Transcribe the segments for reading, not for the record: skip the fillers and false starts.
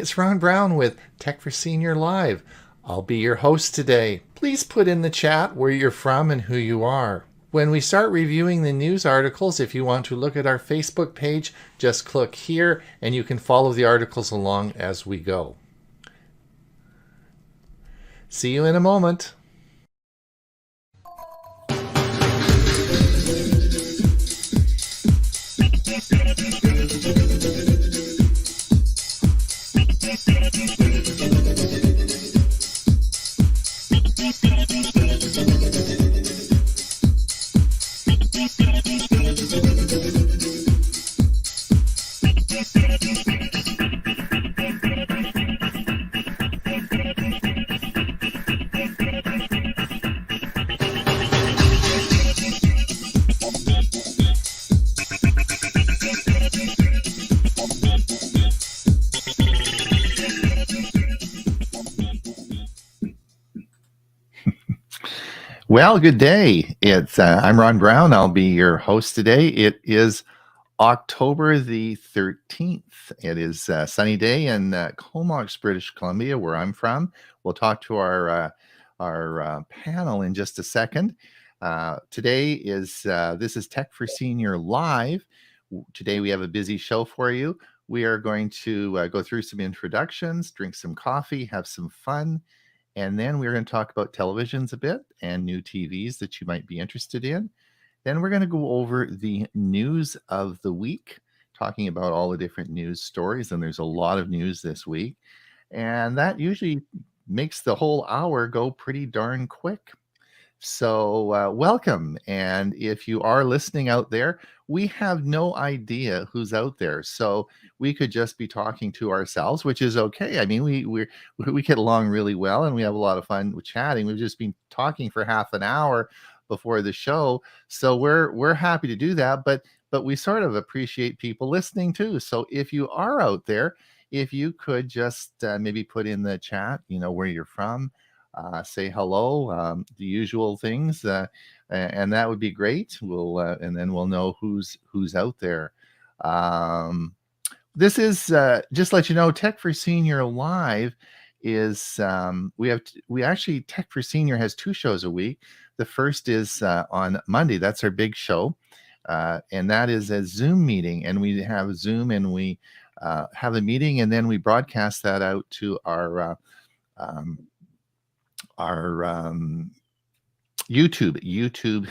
It's Ron Brown with Tech for Senior Live. I'll be your host today. Please put in the chat where you're from and who you are. When we start reviewing the news articles, if you want to look at our Facebook page, just click here and you can follow the articles along as we go. See you in a moment. Well, good day. I'm Ron Brown. I'll be your host today. It is October the 13th. It is a sunny day in Comox, British Columbia, where I'm from. We'll talk to our panel in just a second. Today this is Tech for Senior Live. Today we have a busy show for you. We are going to go through some introductions, drink some coffee, have some fun. And then we're going to talk about televisions a bit and new TVs that you might be interested in. Then we're going to go over the news of the week, talking about all the different news stories. And there's a lot of news this week. And that usually makes the whole hour go pretty darn quick. So welcome. And if you are listening out there, we have no idea who's out there. So we could just be talking to ourselves, which is okay. I mean, we get along really well and we have a lot of fun with chatting. We've just been talking for half an hour before the show. So we're happy to do that, but we sort of appreciate people listening too. So if you are out there, if you could just maybe put in the chat, where you're from, say hello, the usual things, and that would be great. And then we'll know who's out there. This is just let you know, Tech for Senior Live is we actually Tech for Senior has 2 shows a week. The first is on Monday. That's our big show, and that is a Zoom meeting. And we have Zoom, and we have a meeting, and then we broadcast that out to our YouTube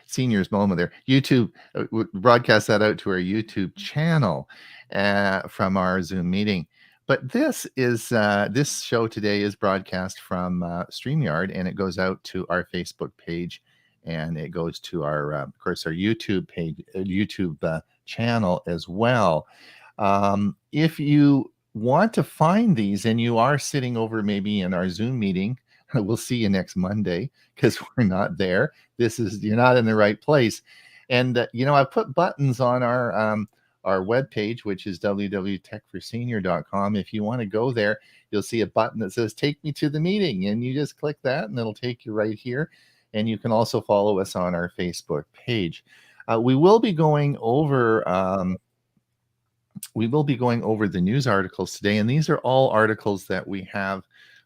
seniors moment there. YouTube broadcast that out to our YouTube channel from our Zoom meeting. But this show today is broadcast from StreamYard, and it goes out to our Facebook page, and it goes to our of course our YouTube page, YouTube channel as well. If you want to find these and you are sitting over maybe in our Zoom meeting, we'll see you next Monday because we're not there. You're not in the right place. And I put buttons on our webpage, which is www.techforsenior.com. If you want to go there, you'll see a button that says "Take me to the meeting," and you just click that, and it'll take you right here. And you can also follow us on our Facebook page. We will be going over the news articles today, and these are all articles that we have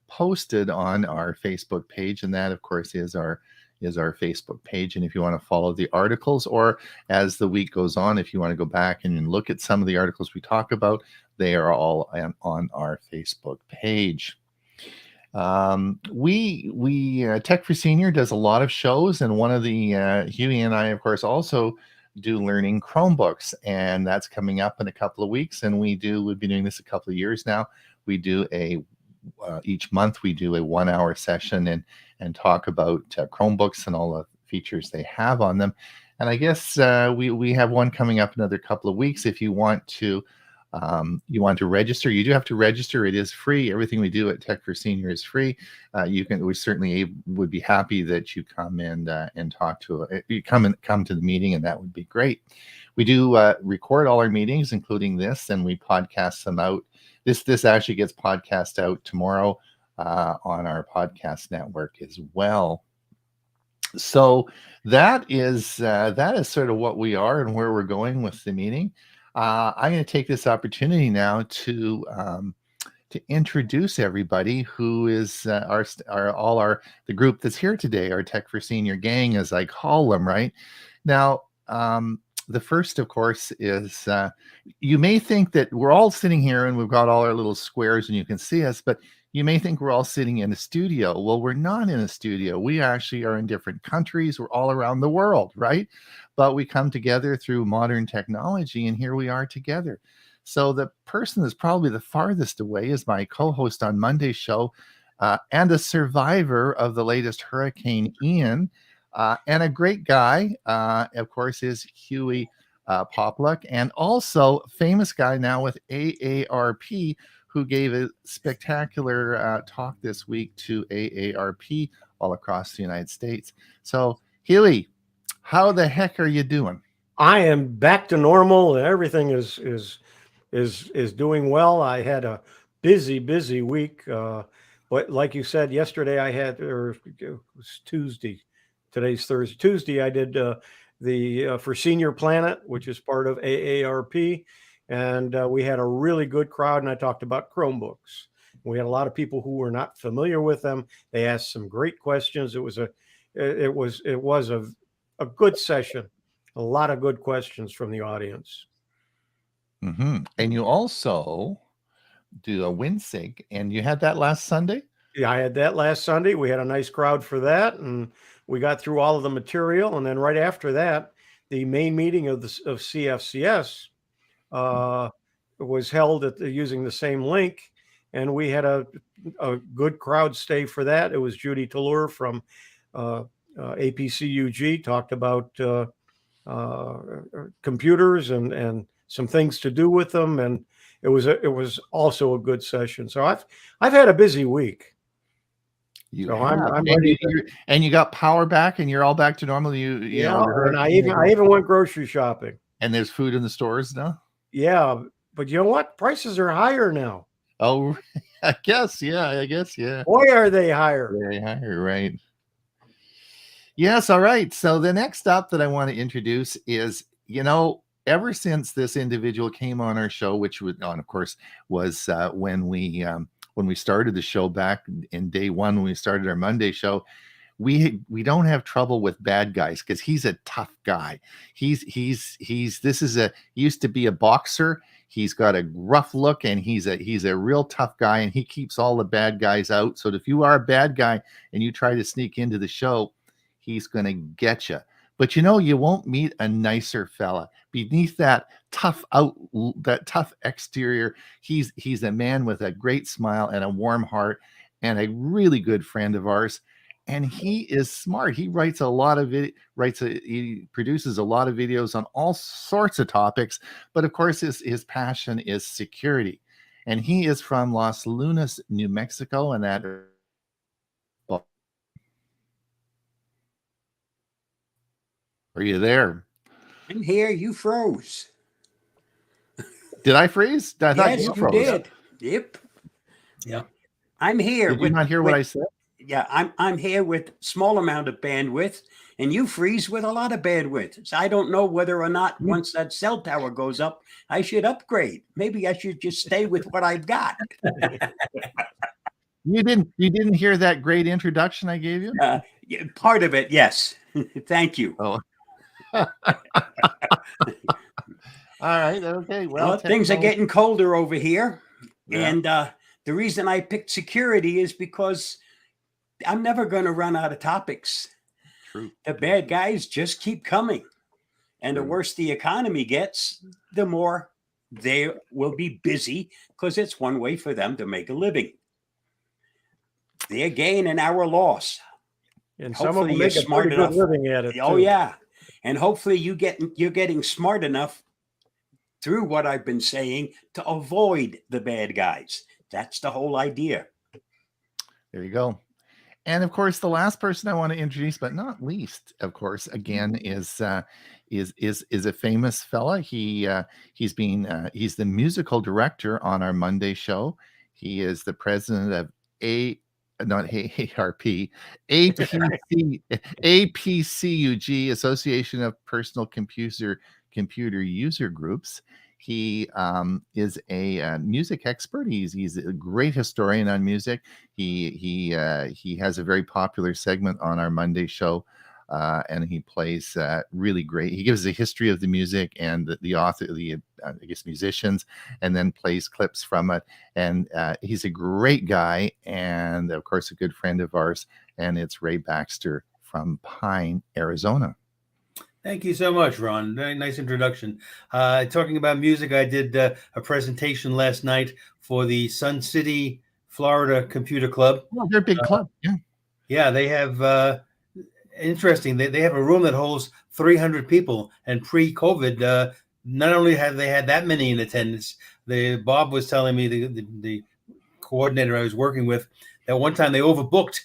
posted on our Facebook page, and that of course is our Facebook page. And if you want to follow the articles, or as the week goes on, if you want to go back and look at some of the articles we talk about, they are all on our Facebook page. Tech for Senior does a lot of shows, and one of the Huey and I of course also do learning Chromebooks, and that's coming up in a couple of weeks. And we've been doing this a couple of years now. We do each month we do a 1-hour session and talk about Chromebooks and all the features they have on them. And I guess we have one coming up another couple of weeks. If you want to register, you do have to register. It is free. Everything we do at Tech for Senior is free. We certainly would be happy that you come and talk to you come to the meeting, and that would be great. We do record all our meetings, including this, and we podcast them out. This actually gets podcast out tomorrow on our podcast network as well. So that is sort of what we are and where we're going with the meeting. I'm going to take this opportunity now to to introduce everybody who is the group that's here today, our Tech for Senior gang, as I call them, right? Now, the first, of course, is you may think that we're all sitting here and we've got all our little squares and you can see us, but you may think we're all sitting in a studio. Well, we're not in a studio. We actually are in different countries. We're all around the world, right? But we come together through modern technology, and here we are together. So the person that's probably the farthest away is my co-host on Monday's show, and a survivor of the latest Hurricane Ian, and a great guy, of course, is Huey Popluck, and also famous guy now with AARP, who gave a spectacular talk this week to AARP all across the United States. So, Huey, how the heck are you doing? I am back to normal. Everything is doing well. I had a busy week, but like you said yesterday, it was Tuesday. Today's Thursday. Tuesday, I did the for Senior Planet, which is part of AARP. And we had a really good crowd, and I talked about Chromebooks. We had a lot of people who were not familiar with them. They asked some great questions. It was a good session. A lot of good questions from the audience. Mm-hmm. And you also do a WinSync, and you had that last Sunday? Yeah, I had that last Sunday. We had a nice crowd for that, and we got through all of the material. And then right after that, the main meeting of CFCS was held using the same link, and we had a good crowd stay for that. It was Judy Tallur from APCUG talked about computers and some things to do with them, and it was also a good session. So I've had a busy week. I'm ready. And you got power back, and you're all back to normal. And I even went grocery shopping. And there's food in the stores now. Yeah, but you know what? Prices are higher now. Oh, I guess. Yeah. Boy, are they higher. Very higher, right? Yes. All right. So the next up that I want to introduce is, ever since this individual came on our show, which was on, of course, was when we started the show back in day one, when we started our Monday show, we don't have trouble with bad guys because he's a tough guy. He used to be a boxer. He's got a rough look, and he's a real tough guy, and he keeps all the bad guys out. So if you are a bad guy and you try to sneak into the show, he's going to get you. But you won't meet a nicer fella. Beneath that tough exterior, he's a man with a great smile and a warm heart, and a really good friend of ours. And he is smart. He writes a lot of he produces a lot of videos on all sorts of topics. But of course, his passion is security. And he is from Los Lunas, New Mexico, and that. Are you there? I'm here. You froze. Did I freeze? I thought yes, you froze. Did. Yep. Yeah. I'm here. Did you not hear what I said? Yeah, I'm here with small amount of bandwidth, and you freeze with a lot of bandwidth. So I don't know whether or not once that cell tower goes up, I should upgrade. Maybe I should just stay with what I've got. You didn't hear that great introduction I gave you? Part of it, yes. Thank you. Oh. All right. Okay. Well, things are getting colder over here. Yeah. And the reason I picked security is because I'm never going to run out of topics. True. The bad guys just keep coming. And the worse the economy gets, the more they will be busy, because it's one way for them to make a living. Their gain and our loss. And some of them make a pretty good living at it. Oh, yeah. And hopefully you're getting smart enough through what I've been saying to avoid the bad guys. That's the whole idea. There you go. And of course, the last person I want to introduce, but not least, of course, again, is a famous fella. He's the musical director on our Monday show. He is the president of APCUG, Association of Personal Computer User Groups. He is a music expert. He's a great historian on music. He has a very popular segment on our Monday show, and he plays really great. He gives a history of the music and the author, the I guess musicians, and then plays clips from it. And he's a great guy, and of course a good friend of ours. And it's Ray Baxter from Pine, Arizona. Thank you so much, Ron. Very nice introduction. Talking about music, I did a presentation last night for the Sun City, Florida Computer Club. Well, they're a big club. Yeah. Yeah, they have interesting. They have a room that holds 300 people, and pre-COVID, not only have they had that many in attendance, Bob was telling me, the coordinator I was working with, that one time they overbooked,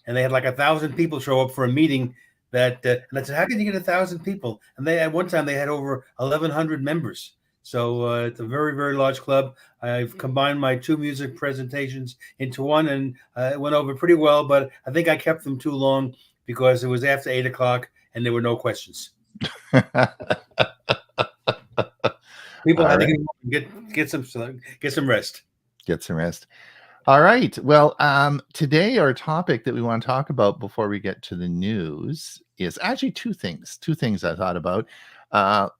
and they had like 1,000 people show up for a meeting. And I said, how can you get 1,000 people? And at one time they had over 1,100 members. So it's a very, very large club. I've combined my two music presentations into one, and it went over pretty well. But I think I kept them too long because it was after 8 o'clock and there were no questions. People had to get some rest. Get some rest. All right. Well, today our topic that we want to talk about before we get to the news is actually two things. Two things I thought about.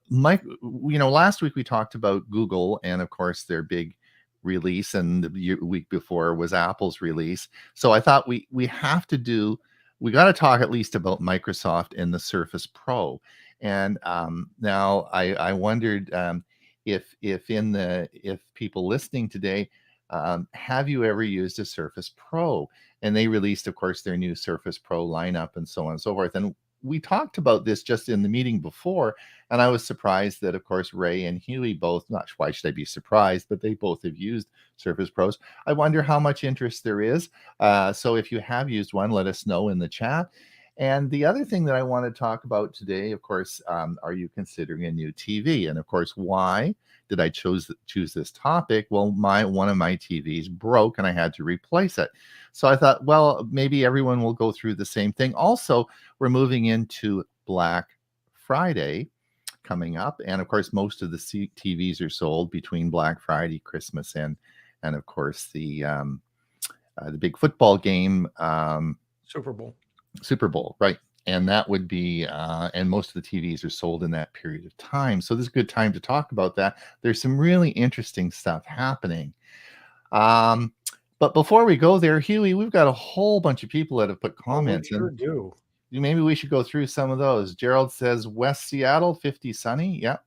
Mike, last week we talked about Google and, of course, their big release, and the week before was Apple's release. So I thought we got to talk at least about Microsoft and the Surface Pro. And now I wondered if people listening today, have you ever used a Surface Pro? And they released, of course, their new Surface Pro lineup and so on and so forth. And we talked about this just in the meeting before, and I was surprised that, of course, Ray and Huey both, not why should I be surprised, but they both have used Surface Pros. I wonder how much interest there is. So if you have used one, let us know in the chat. And the other thing that I want to talk about today, of course, are you considering a new TV? And of course, why did I choose this topic? Well, one of my TVs broke and I had to replace it. So I thought, well, maybe everyone will go through the same thing. Also, we're moving into Black Friday coming up. And of course, most of the TVs are sold between Black Friday, Christmas, and of course, the big football game. Super Bowl, right? And that would be, and most of the TVs are sold in that period of time. So this is a good time to talk about that. There's some really interesting stuff happening. But before we go there, Huey, we've got a whole bunch of people that have put comments in. We sure do. Maybe we should go through some of those. Gerald says West Seattle, 50 sunny. Yeah.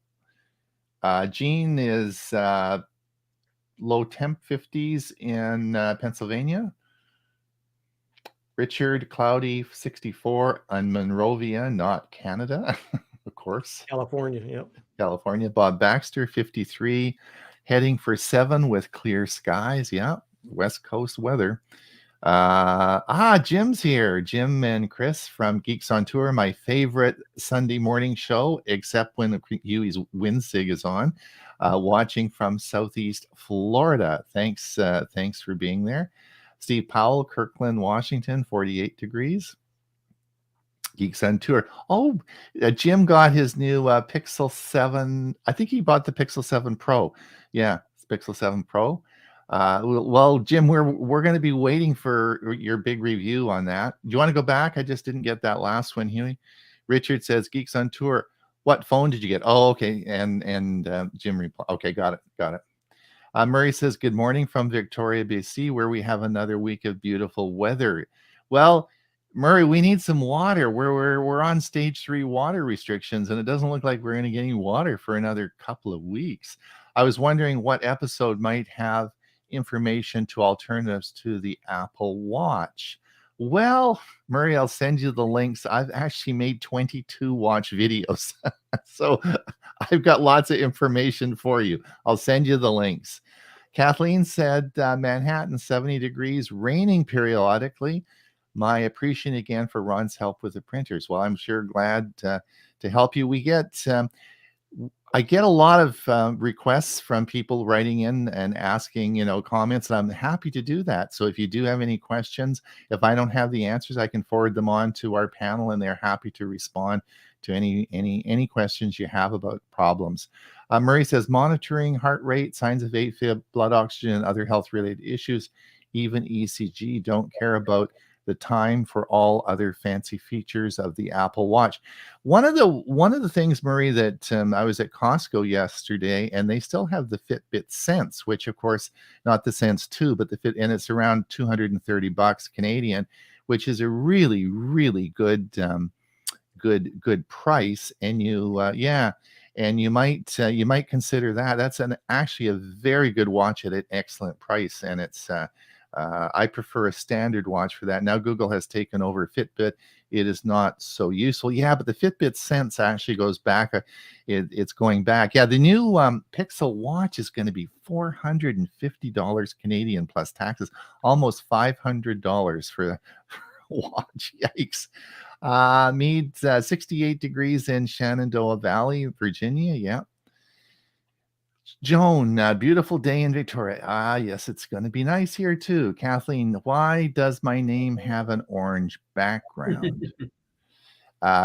Gene is low temp 50s in Pennsylvania. Richard, cloudy, 64 on Monrovia, not Canada, of course. California, yep. California. Bob Baxter, 53, heading for 7 with clear skies. Yeah, West Coast weather. Jim's here. Jim and Chris from Geeks on Tour, my favorite Sunday morning show, except when Huey's Winsig is on. Watching from Southeast Florida. Thanks for being there. Steve Powell, Kirkland, Washington, 48 degrees. Geeks on Tour. Oh, Jim got his new Pixel 7. I think he bought the Pixel 7 Pro. Yeah, it's Pixel 7 Pro. Well, Jim, we're going to be waiting for your big review on that. Do you want to go back? I just didn't get that last one, Huey. Richard says, Geeks on Tour. What phone did you get? Oh, okay. And Jim replied. Okay, got it. Murray says, good morning from Victoria, BC, where we have another week of beautiful weather. Well, Murray, we need some water. We're on stage 3 water restrictions, and it doesn't look like we're going to get any water for another couple of weeks. I was wondering what episode might have information to alternatives to the Apple Watch. Well, Murray, I'll send you the links. I've actually made 22 watch videos. So I've got lots of information for you. I'll send you the links. Kathleen said, Manhattan, 70 degrees, raining periodically. My appreciation again for Ron's help with the printers. Well, I'm sure glad to help you. I get a lot of requests from people writing in and asking, comments, and I'm happy to do that. So if you do have any questions, if I don't have the answers, I can forward them on to our panel, and they're happy to respond to any questions you have about problems. Murray says monitoring heart rate, signs of AFib, blood oxygen, and other health related issues, even ECG. Don't care about the time for all other fancy features of the Apple Watch. One of the things, Murray, that I was at Costco yesterday, and they still have the Fitbit Sense, which of course not the Sense 2, but the Fit, and it's around $230 Canadian, which is a really good good price. And and you might consider that. That's actually a very good watch at an excellent price, and it's I prefer a standard watch for that. Now Google has taken over Fitbit. It is not so useful. Yeah, but the Fitbit Sense actually goes back. It's going back. Yeah, the new Pixel Watch is going to be $450 Canadian plus taxes, almost $500 for a watch. Yikes. Mead 68 degrees in Shenandoah Valley, Virginia. Yeah. Joan, beautiful day in Victoria. Yes, it's going to be nice here too. Kathleen, why does my name have an orange background?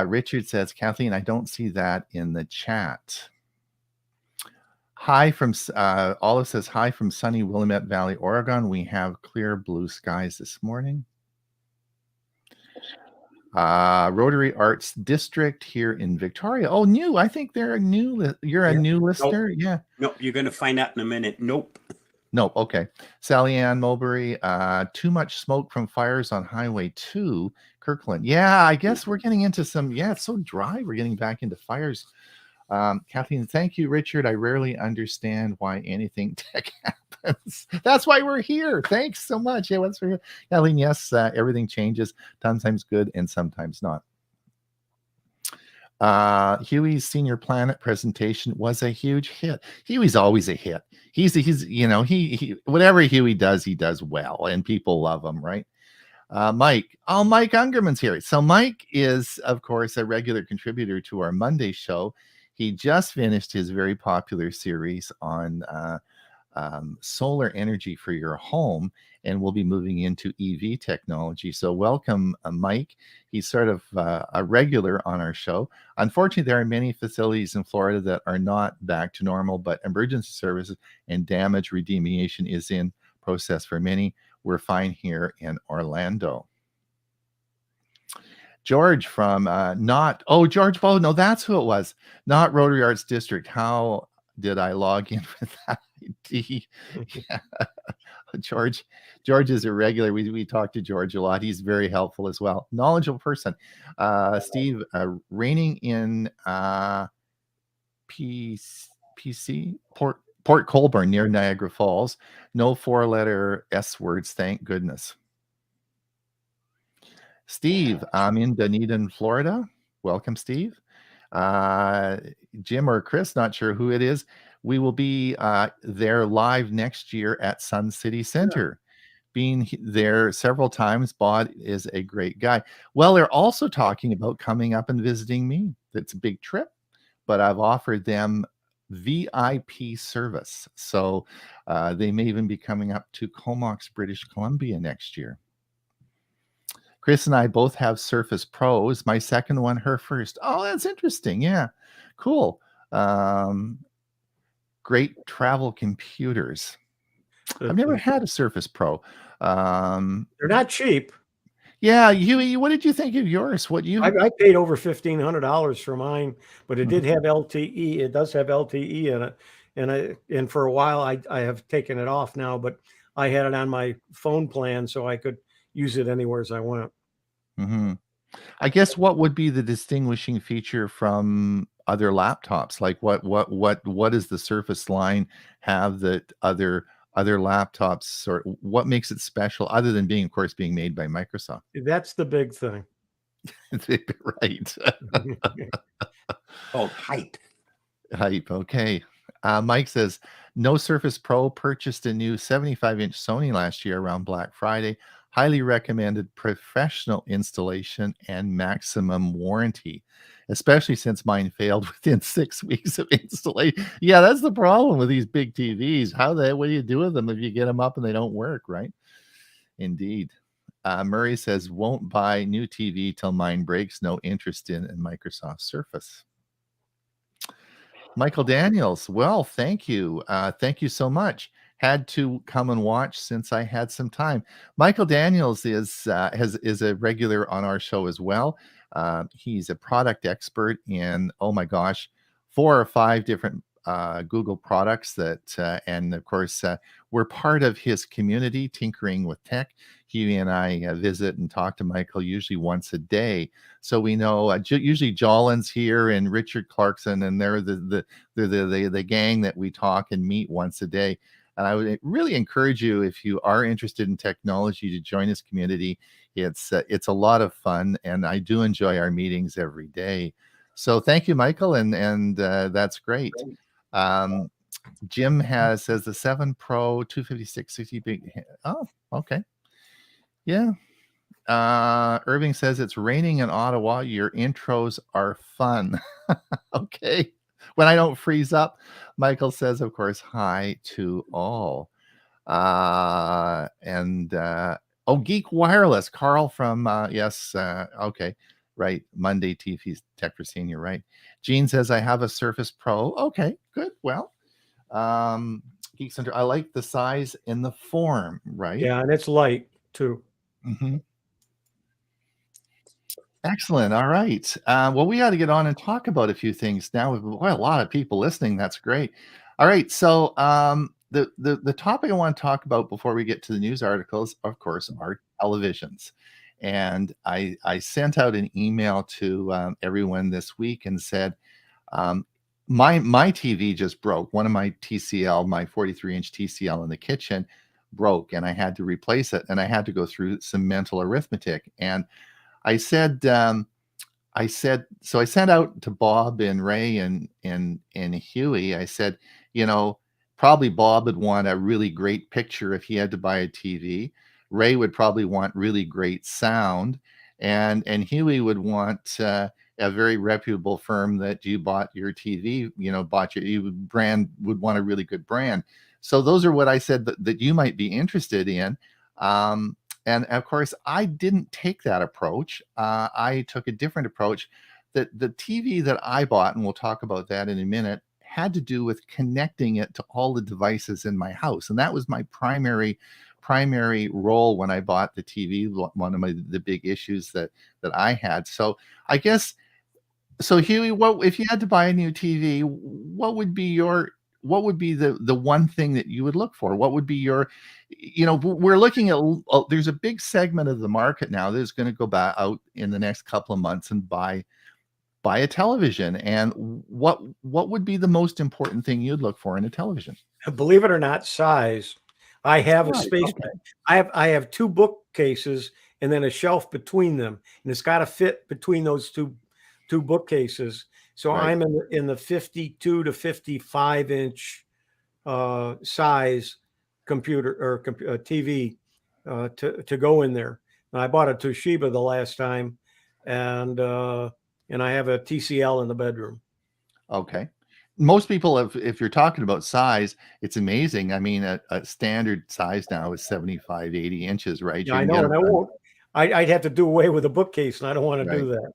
Richard says, Kathleen, I don't see that in the chat. Hi from Olive says, hi from sunny Willamette Valley, Oregon. We have clear blue skies this morning. Rotary Arts District here in Victoria. Oh, new. I think they're a new. You're a new listener. Nope. Yeah. Nope. You're going to find out in a minute. Nope. Nope. Okay. Sally Ann Mulberry. Too much smoke from fires on Highway 2, Kirkland. Yeah, I guess we're getting into some. Yeah, it's so dry. We're getting back into fires. Kathleen, thank you, Richard. I rarely understand why anything tech happens. That's why we're here. Thanks so much. Yeah, what's for here? Kathleen, yes, everything changes, sometimes good and sometimes not. Huey's Senior Planet presentation was a huge hit. Huey's always a hit. He's he whatever Huey does, he does well, and people love him, right? Mike. Oh, Mike Ungerman's here. So Mike is, of course, a regular contributor to our Monday show. He just finished his very popular series on solar energy for your home, and we'll be moving into EV technology. So welcome, Mike. He's sort of a regular on our show. Unfortunately, there are many facilities in Florida that are not back to normal, but emergency services and damage remediation is in process for many. We're fine here in Orlando. George from George Bo. No, that's who it was. Not Rotary Arts District. How did I log in with that ID? Yeah. George is a regular. We talk to George a lot. He's very helpful as well. Knowledgeable person. Steve, reigning in PC Port Colborne near Niagara Falls. No 4-letter S words, thank goodness. Steve, I'm in Dunedin, Florida. Welcome, Steve. Jim or Chris, not sure who it is. We will be there live next year at Sun City Center. Yeah. Being there several times, Bod is a great guy. Well, they're also talking about coming up and visiting me. It's a big trip, but I've offered them VIP service. So they may even be coming up to Comox, British Columbia next year. Chris and I both have Surface Pros. My second one, her first. Oh, that's interesting. Yeah, cool. Great travel computers. I've never had a Surface Pro. They're not cheap. Yeah, Huey, what did you think of yours? I paid over $1,500 for mine, but it did have LTE. It does have LTE in it, and for a while I have taken it off now, but I had it on my phone plan so I could use it anywhere as I went. Mm-hmm. I guess what would be the distinguishing feature from other laptops? Like what does the Surface line have that other laptops, or what makes it special other than being, of course, being made by Microsoft? That's the big thing. Right. Oh, hype. Okay. Mike says, no Surface Pro, purchased a new 75-inch Sony last year around Black Friday. Highly recommended, professional installation and maximum warranty, especially since mine failed within 6 weeks of installation. Yeah, that's the problem with these big TVs. What do you do with them if you get them up and they don't work, right? Indeed. Murray says, won't buy new TV till mine breaks. No interest in Microsoft Surface. Michael Daniels, well, thank you. Thank you so much. Had to come and watch since I had some time. Michael Daniels is a regular on our show as well. He's a product expert in, oh my gosh, 4 or 5 different Google products that, and of course, we're part of his community, Tinkering with Tech. Huey and I visit and talk to Michael usually once a day. So we know usually Jolin's here and Richard Clarkson, and they're the gang that we talk and meet once a day. And I would really encourage you, if you are interested in technology, to join this community. It's a lot of fun, and I do enjoy our meetings every day. So thank you, Michael, and that's great. Jim says the 7 Pro 256 60 big. Oh, okay. Yeah. Irving says it's raining in Ottawa. Your intros are fun. Okay. When I don't freeze up. Michael says, of course, hi to all. Geek Wireless, Carl from yes. Okay. Right. Monday TV Tech for Senior, right? Gene says, I have a Surface Pro. Okay, good. Well, Geek Center, I like the size and the form, right? Yeah, and it's light too. Mm-hmm. Excellent. All right. Well, we got to get on and talk about a few things now. We've a lot of people listening. That's great. All right. So the topic I want to talk about before we get to the news articles, of course, are televisions. And I sent out an email to everyone this week and said, my TV just broke. One of my TCL, my 43-inch TCL in the kitchen broke, and I had to replace it. And I had to go through some mental arithmetic. And I said, so I sent out to Bob and Ray and Huey. I said, probably Bob would want a really great picture if he had to buy a TV. Ray would probably want really great sound, and Huey would want a very reputable firm that you bought your TV, brand would want a really good brand. So those are what I said that you might be interested in. And of course, I didn't take that approach. I took a different approach. That the TV that I bought, and we'll talk about that in a minute, had to do with connecting it to all the devices in my house, and that was my primary role when I bought the TV. One of the big issues that I had. So I guess, so Huey, what if you had to buy a new TV? What would be the one thing that you would look for? What would be your, we're looking at, there's a big segment of the market now that is going to go back out in the next couple of months and buy a television. And what would be the most important thing you'd look for in a television? Believe it or not, size. I have a space. Okay. I have 2 bookcases and then a shelf between them, and it's got to fit between those two bookcases. So Right. I'm in the 52 to 55 inch size computer or TV to go in there. And I bought a Toshiba the last time, and I have a TCL in the bedroom. Okay. Most people, if you're talking about size, it's amazing. I mean, a standard size now is 75, 80 inches, right? Yeah, I know, and I won't. I'd have to do away with a bookcase, and I don't want to do that.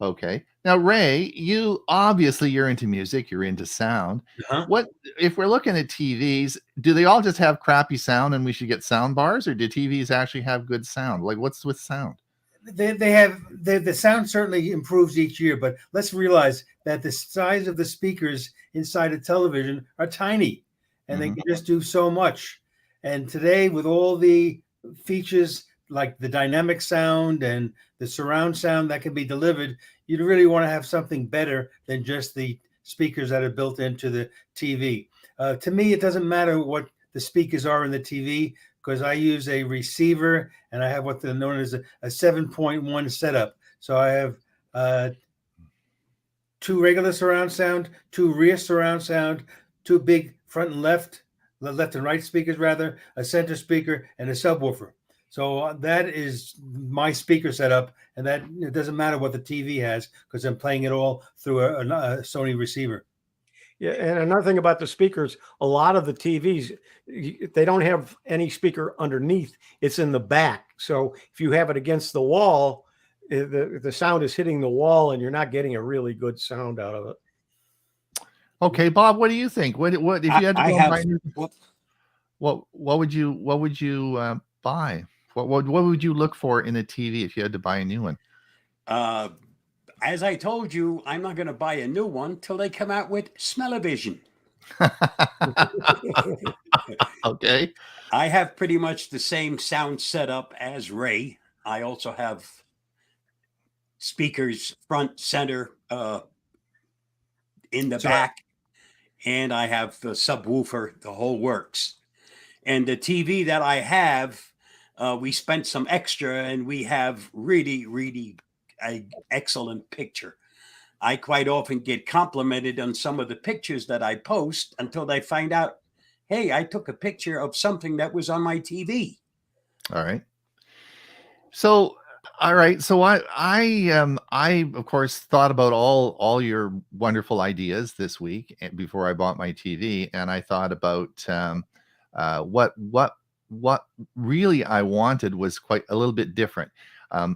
Okay. Now, Ray, you're into music, you're into sound. Uh-huh. What if we're looking at TVs? Do they all just have crappy sound, and we should get sound bars, or do TVs actually have good sound? Like, what's with sound? They have the sound certainly improves each year, but let's realize that the size of the speakers inside a television are tiny, and they can just do so much. And today, with all the features like the dynamic sound and the surround sound that can be delivered, you'd really want to have something better than just the speakers that are built into the TV. To me, it doesn't matter what the speakers are in the TV, because I use a receiver and I have what's known as a 7.1 setup. So I have 2 regular surround sound, 2 rear surround sound, 2 big front and left and right speakers rather, a center speaker, and a subwoofer. So that is my speaker setup, and that it doesn't matter what the TV has because I'm playing it all through a Sony receiver. Yeah, and another thing about the speakers, a lot of the TVs, they don't have any speaker underneath. It's in the back. So if you have it against the wall, the sound is hitting the wall, and you're not getting a really good sound out of it. Okay, Bob, what do you think? What if you had to I go and have buy a new, what would you buy? What would you look for in a TV if you had to buy a new one? as I told you, I'm not going to buy a new one till they come out with Smell-O-Vision. Okay. I have pretty much the same sound setup as Ray. I also have speakers front, center, in the So- back, and I have the subwoofer, the whole works. And the TV that I have, we spent some extra, and we have really, really an excellent picture. I quite often get complimented on some of the pictures that I post until they find out, hey, I took a picture of something that was on my TV. All right. So, all right. So I of course thought about all your wonderful ideas this week before I bought my TV, and I thought about what really I wanted was quite a little bit different.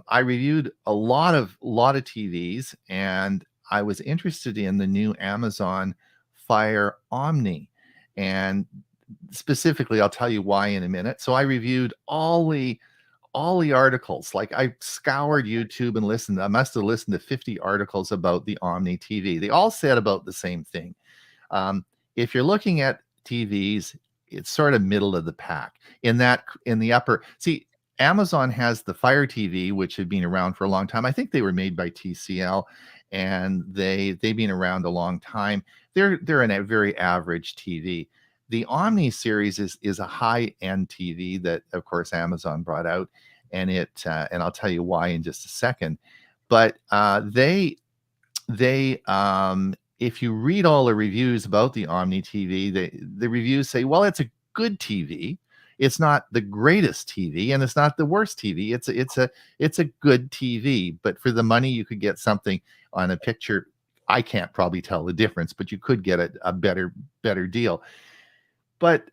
I reviewed a lot of TVs, and I was interested in the new Amazon Fire Omni, and specifically, I'll tell you why in a minute. So I reviewed all the articles. Like, I scoured YouTube and listened. I must have listened to 50 articles about the Omni TV. They all said about the same thing. If you're looking at TVs, it's sort of middle of the pack in the upper. See, Amazon has the Fire TV, which had been around for a long time. I think they were made by TCL, and they've been around a long time. They're a very average TV. The Omni series is a high-end TV that, of course, Amazon brought out, and and I'll tell you why in just a second. But if you read all the reviews about the Omni TV, the reviews say, well, it's a good TV. It's not the greatest TV, and it's not the worst TV. It's a good TV, but for the money, you could get something on a picture. I can't probably tell the difference, but you could get a better deal. But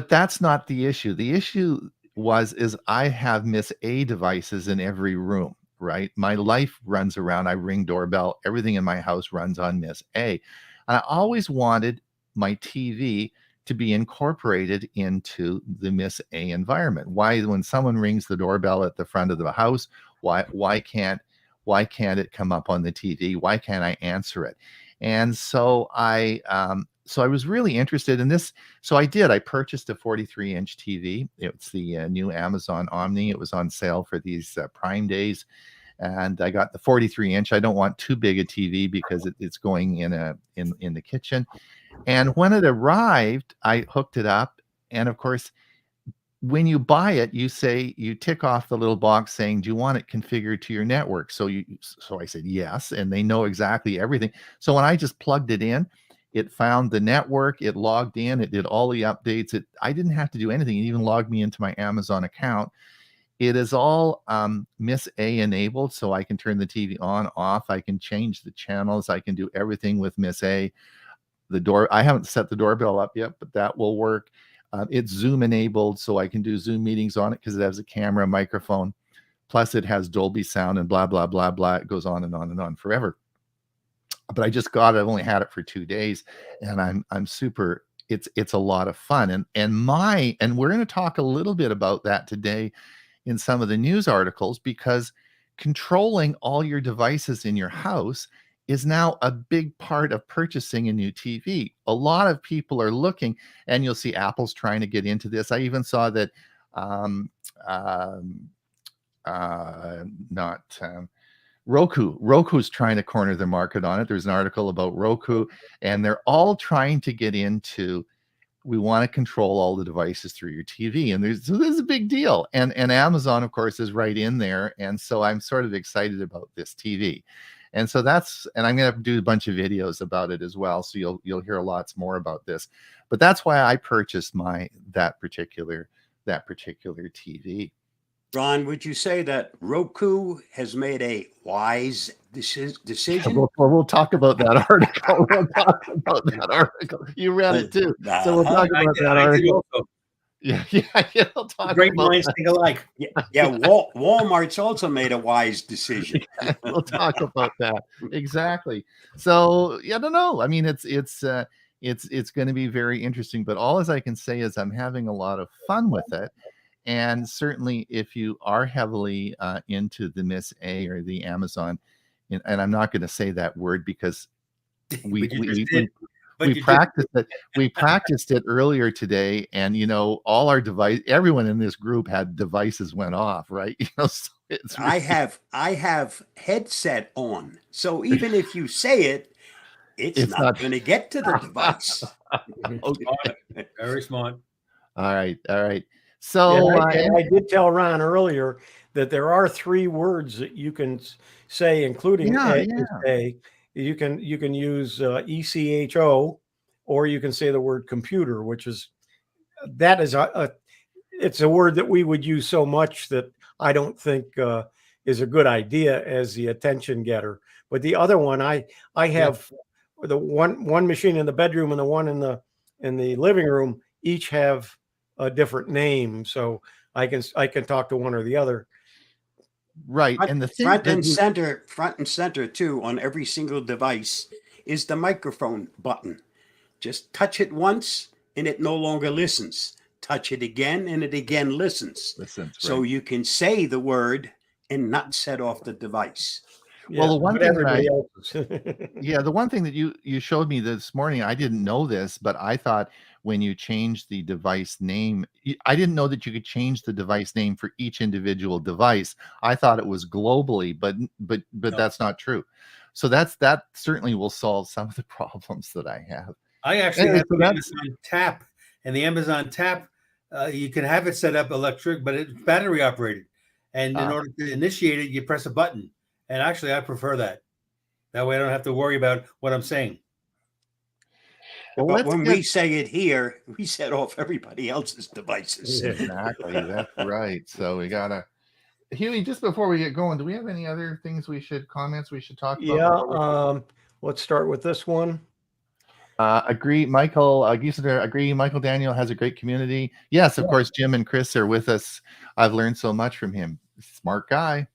that's not the issue. The issue is I have Miss A devices in every room, right? My life runs around, I ring doorbell, everything in my house runs on Miss A. And I always wanted my TV to be incorporated into the Miss A environment. Why, when someone rings the doorbell at the front of the house, why can't it come up on the TV? Why can't I answer it? And so I was really interested in this. So I purchased a 43-inch TV. It's the new Amazon Omni. It was on sale for these Prime days. And I got the 43-inch. I don't want too big a TV because it's going in the kitchen. And when it arrived, I hooked it up. And of course, when you buy it, you tick off the little box saying, do you want it configured to your network? So I said yes, and they know exactly everything. So when I just plugged it in, it found the network, it logged in, it did all the updates. I didn't have to do anything. It even logged me into my Amazon account. It is all Miss A enabled, so I can turn the TV on, off. I can change the channels. I can do everything with Miss A. I haven't set the doorbell up yet, but that will work. It's Zoom enabled, so I can do Zoom meetings on it because it has a camera, microphone. Plus, it has Dolby sound and blah, blah, blah, blah. It goes on and on and on forever. But I just got it. I've only had it for 2 days, and I'm super. It's a lot of fun, and we're going to talk a little bit about that today in some of the news articles, because controlling all your devices in your house is now a big part of purchasing a new TV. A lot of people are looking, and you'll see Apple's trying to get into this. I even saw that Roku's trying to corner the market on it. There's an article about Roku, and they're all trying to get into, we want to control all the devices through your TV. And this is a big deal. And Amazon, of course, is right in there. And so I'm sort of excited about this TV. And so and I'm going to do a bunch of videos about it as well. So you'll hear lots more about this. But that's why I purchased that particular TV. Ron, would you say that Roku has made a wise decision? We'll talk about that article. We'll talk about that article. You read it too, so we'll talk I about did, that I did article. also. Yeah. We'll talk Great about minds think alike. Yeah, Walmart's also made a wise decision. we'll talk about that exactly. So yeah, I don't know. I mean, it's going to be very interesting. But all as I can say is I'm having a lot of fun with it. And certainly, if you are heavily into the Miss A or the Amazon, and I'm not going to say that word because we But you we, just we, did. we practiced it. We practiced it earlier today, and all our everyone in this group had devices went off, right? So it's I have headset on, so even if you say it, it's not going to get to the device. okay. Very smart. All right. So I did tell Ron earlier that there are 3 words that you can say, including A. You can use ECHO, or you can say the word computer, which is it's a word that we would use so much that I don't think is a good idea as the attention getter. But the other one, I have the one machine in the bedroom and the one in the living room each have a different name, so I can talk to one or the other. Right, and the thing front and center too on every single device is the microphone button. Just touch it once and it no longer listens. Touch it again and it again listens. So you can say the word and not set off the device. Well, the one thing the one thing that you showed me this morning, I didn't know this, but I thought when you change the device name, I didn't know that you could change the device name for each individual device. I thought it was globally, but no. That's not true. So that certainly will solve some of the problems that I have. I actually have the Amazon Tap, and the Amazon Tap, you can have it set up electric, but it's battery operated. And in order to initiate it, you press a button. And actually, I prefer that. That way I don't have to worry about what I'm saying. Well, but when we say it here, we set off everybody else's devices. Exactly. That's right. So we got to... Huey, just before we get going, do we have any other things comments we should talk about? Yeah. Let's start with this one. Agree, Michael. Agree. Michael Daniel has a great community. Yes, of course. Jim and Chris are with us. I've learned so much from him. Smart guy.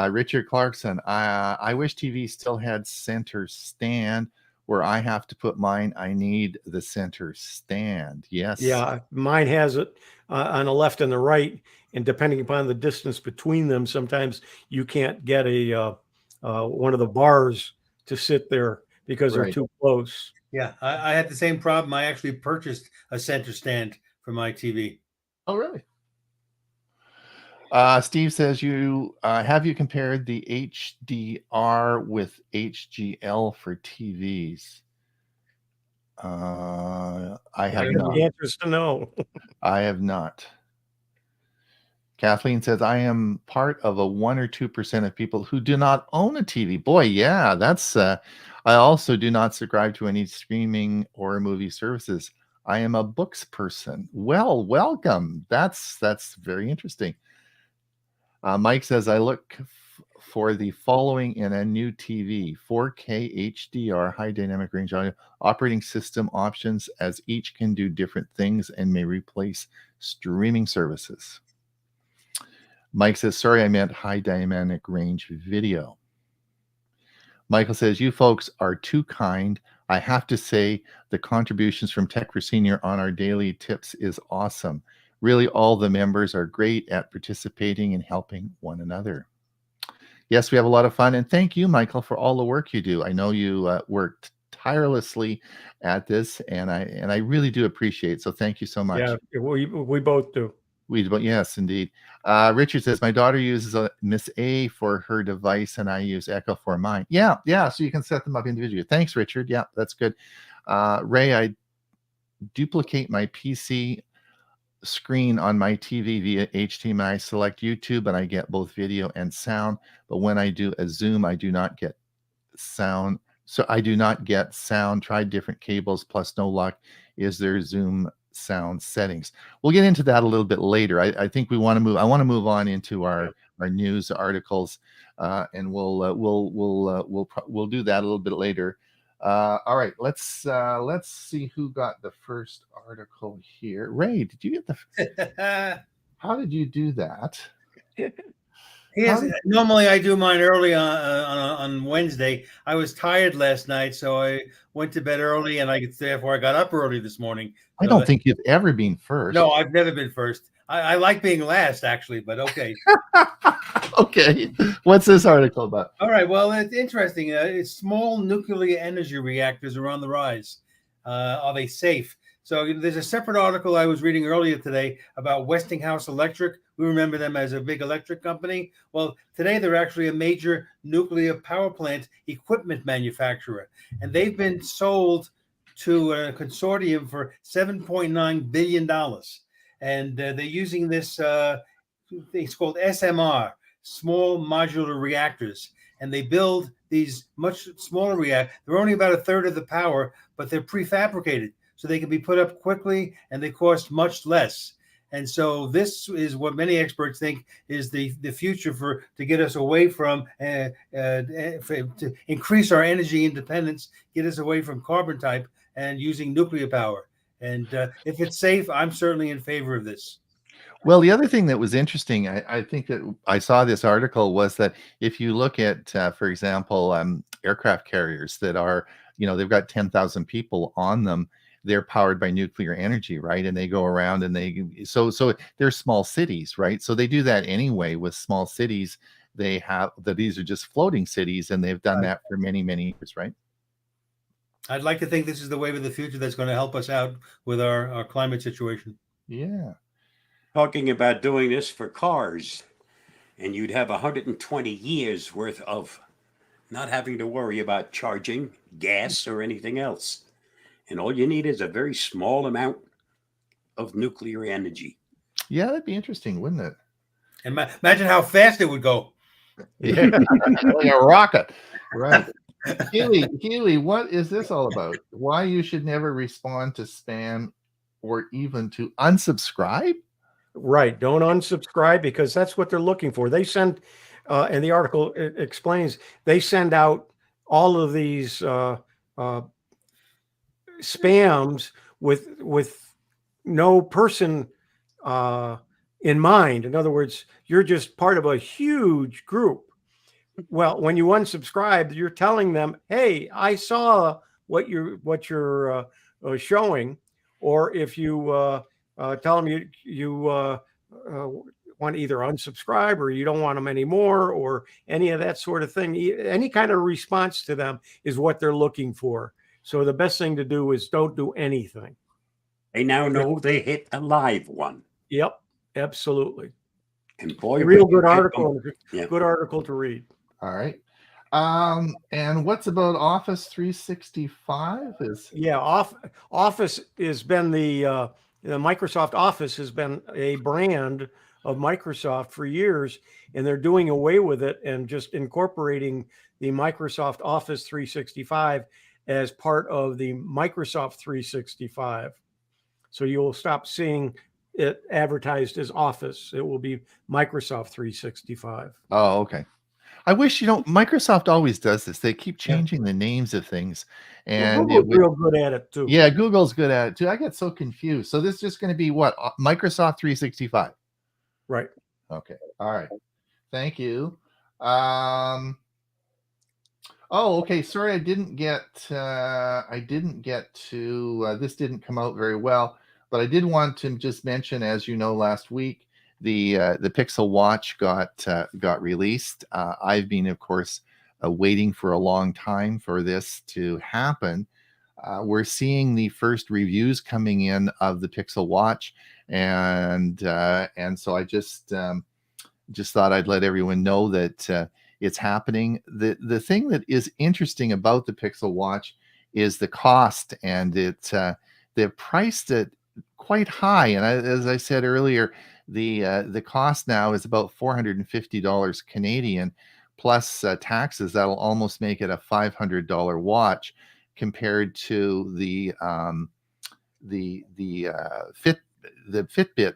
Richard Clarkson. I wish TV still had center stand where I have to put mine. I need the center stand. Yes. Yeah, mine has it on the left and the right, and depending upon the distance between them, sometimes you can't get a one of the bars to sit there because they're too close. Yeah, I had the same problem. I actually purchased a center stand for my TV. Oh, really? Steve says, have you compared the HDR with HGL for TVs? I have not. The answer is to no. I have not. Kathleen says, I am part of a 1 or 2% of people who do not own a TV. Boy, yeah, that's... I also do not subscribe to any streaming or movie services. I am a books person. Well, welcome. That's very interesting. Mike says, I look for the following in a new TV: 4K HDR, high dynamic range audio, operating system options, as each can do different things and may replace streaming services. Mike says, sorry, I meant high dynamic range video. Michael says, you folks are too kind. I have to say the contributions from Tech for Senior on our daily tips is awesome. Really, all the members are great at participating and helping one another. Yes, we have a lot of fun. And thank you, Michael, for all the work you do. I know you worked tirelessly at this, and I really do appreciate it. So thank you so much. Yeah, we both do. Yes, indeed. Richard says, my daughter uses a Miss A for her device and I use Echo for mine. Yeah. So you can set them up individually. Thanks, Richard. Yeah, that's good. Ray, I duplicate my PC screen on my TV via HDMI. Select YouTube and I get both video and sound. But when I do a Zoom, I do not get sound. So I do not get sound. Tried different cables, plus no luck. Is there Zoom sound settings. We'll get into that a little bit later. I think we want to move. I want to move on into our news articles, and we'll do that a little bit later. All right, let's see who got the first article here. Ray, did you get the? How did you do that? Yes, normally I do mine early on Wednesday. I was tired last night, so I went to bed early, and therefore I got up early this morning. I don't think you've ever been first. No, I've never been first. I like being last, actually, but okay. Okay, what's this article about? All right, well, it's interesting. It's small nuclear energy reactors are on the rise. Are they safe? So there's a separate article I was reading earlier today about Westinghouse Electric. We remember them as a big electric company. Well, today they're actually a major nuclear power plant equipment manufacturer, and they've been sold to a consortium for $7.9 billion. And they're using this, it's called SMR, small modular reactors. And they build these much smaller reactors. They're only about a third of the power, but they're prefabricated. So they can be put up quickly and they cost much less. And so this is what many experts think is the future to get us away from, to increase our energy independence, get us away from carbon type and using nuclear power. And if it's safe, I'm certainly in favor of this. Well, the other thing that was interesting, I think that I saw this article was that if you look at, for example, aircraft carriers that are, they've got 10,000 people on them, they're powered by nuclear energy, right? And they go around and so they're small cities, right? So they do that anyway with small cities. They have that these are just floating cities, and they've done that for many, many years, right? I'd like to think this is the wave of the future that's going to help us out with our climate situation. Yeah. Talking about doing this for cars, and you'd have 120 years worth of not having to worry about charging gas or anything else. And all you need is a very small amount of nuclear energy. Yeah, that'd be interesting, wouldn't it? And imagine how fast it would go. Yeah, like a rocket. Right. Healy, what is this all about? Why you should never respond to spam or even to unsubscribe? Right. Don't unsubscribe, because that's what they're looking for. They send, and the article explains, they send out all of these spams with no person in mind. In other words, you're just part of a huge group. Well, when you unsubscribe, you're telling them, "Hey, I saw what you're showing," or if you tell them you want to either unsubscribe or you don't want them anymore, or any of that sort of thing, any kind of response to them is what they're looking for. So the best thing to do is don't do anything. They now know they hit a live one. Yep, absolutely. And boy, real good article. Yeah. Good article to read. All right. And what's about Office 365? Office has been the Microsoft Office has been a brand of Microsoft for years, and they're doing away with it and just incorporating the Microsoft Office 365 as part of the Microsoft 365. So you'll stop seeing it advertised as Office. It will be Microsoft 365. Oh, okay. I wish, Microsoft always does this. They keep changing the names of things. And Google's real good at it too. Yeah, Google's good at it too. I get so confused. So this is just going to be what? Microsoft 365. Right. Okay. All right. Thank you. Oh, okay. Sorry, I didn't get to this didn't come out very well, but I did want to just mention, as you know, last week the Pixel Watch got released. I've been, of course, waiting for a long time for this to happen. We're seeing the first reviews coming in of the Pixel Watch, and so I just thought I'd let everyone know that it's happening. The thing that is interesting about the Pixel Watch is the cost, and they've priced it quite high. And as I said earlier, the cost now is about $450 Canadian plus taxes. That'll almost make it a $500 watch, compared to the Fitbit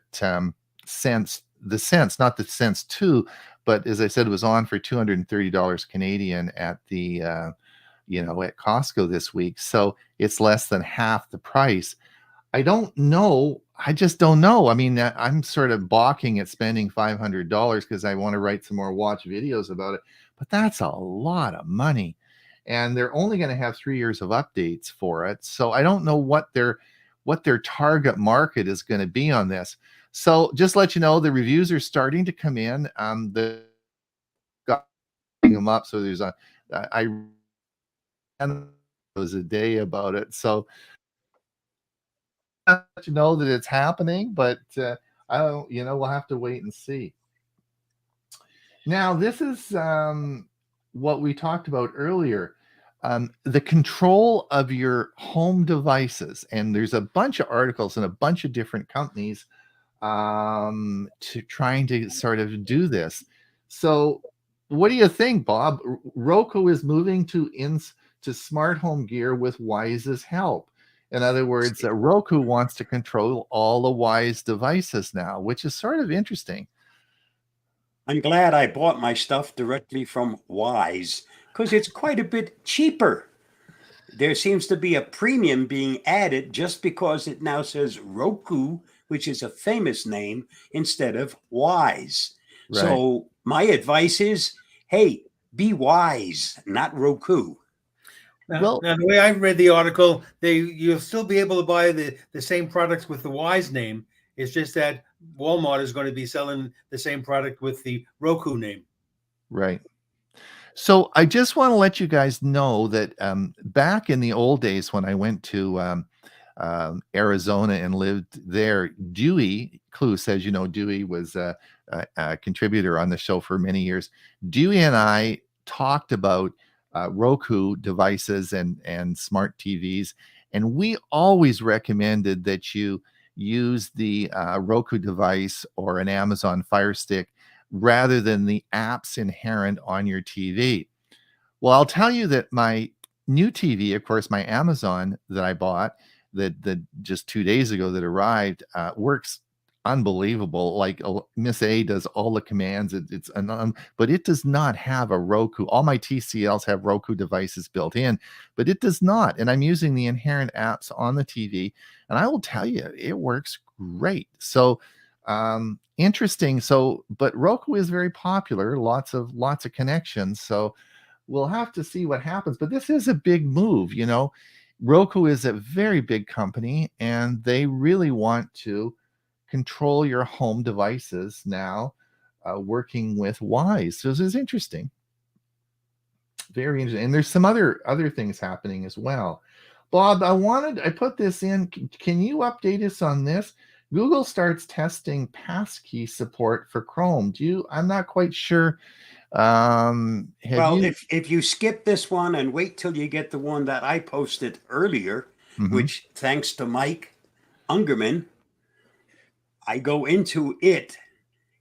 Sense, not the Sense 2, but as I said, it was on for $230 Canadian at the at Costco this week. So it's less than half the price. I don't know. I just don't know. I mean, I'm sort of balking at spending $500 because I want to write some more watch videos about it. But that's a lot of money. And they're only going to have 3 years of updates for it. So I don't know what their target market is going to be on this. So just let you know, the reviews are starting to come in. The got them up. So there's I was a day about it. So let you know that it's happening, but I don't, we'll have to wait and see. Now, this is what we talked about earlier. The control of your home devices, and there's a bunch of articles and a bunch of different companies to trying to sort of do this. So what do you think, Bob? Roku is moving to smart home gear with Wyze's help. In other words, Roku wants to control all the Wyze devices now, which is sort of interesting. I'm glad I bought my stuff directly from Wyze because it's quite a bit cheaper. There seems to be a premium being added just because it now says Roku, which is a famous name, instead of Wyze. Right. So my advice is, hey, be Wyze, not Roku. Now, the way I read the article, you'll still be able to buy the same products with the Wyze name. It's just that Walmart is going to be selling the same product with the Roku name. Right. So I just want to let you guys know that back in the old days when I went to Arizona and lived there, Dewey Cluse, as you know, Dewey was a contributor on the show for many years. Dewey and I talked about Roku devices and smart TVs, and we always recommended that you use the Roku device or an Amazon Fire Stick rather than the apps inherent on your TV. Well, I'll tell you that my new TV, of course, my Amazon that I bought that just 2 days ago that arrived, works unbelievable. Like Miss A does all the commands. But it does not have a Roku. All my TCLs have Roku devices built in, but it does not. And I'm using the inherent apps on the TV, and I will tell you, it works great. So interesting. So, but Roku is very popular. Lots of connections. So we'll have to see what happens. But this is a big move. Roku is a very big company, and they really want to control your home devices now, working with Wyze. So this is interesting. Very interesting. And there's some other things happening as well. Bob, I put this in. Can you update us on this? Google starts testing passkey support for Chrome. I'm not quite sure. If you skip this one and wait till you get the one that I posted earlier, which thanks to Mike Ungerman, I go into it,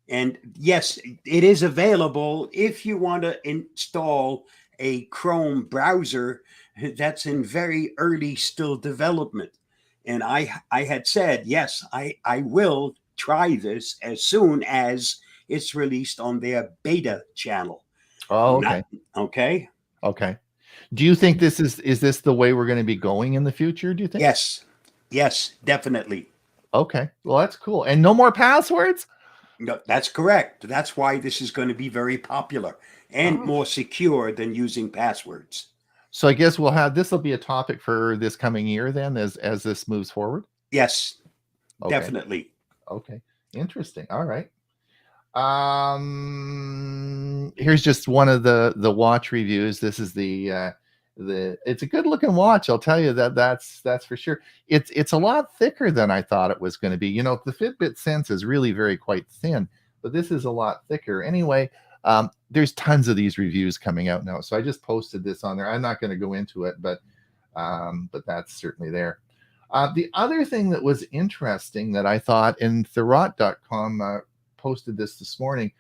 and yes, it is available if you want to install a Chrome browser that's in very early still development. And I had said, yes, I will try this as soon as it's released on their beta channel. Oh, okay. Okay. Do you think is this the way we're going to be going in the future? Do you think? Yes, definitely. Okay. Well, that's cool. And no more passwords? No, that's correct. That's why this is going to be very popular and more secure than using passwords. So I guess this will be a topic for this coming year then as this moves forward? Yes, definitely. Okay. Interesting. All right. Here's just one of the watch reviews. This is it's a good looking watch. I'll tell you that's for sure. It's a lot thicker than I thought it was going to be. The Fitbit Sense is really quite thin, but this is a lot thicker. Anyway, there's tons of these reviews coming out now. So I just posted this on there. I'm not going to go into it, but that's certainly there. The other thing that was interesting that I thought, and Thurrott.com posted this morning,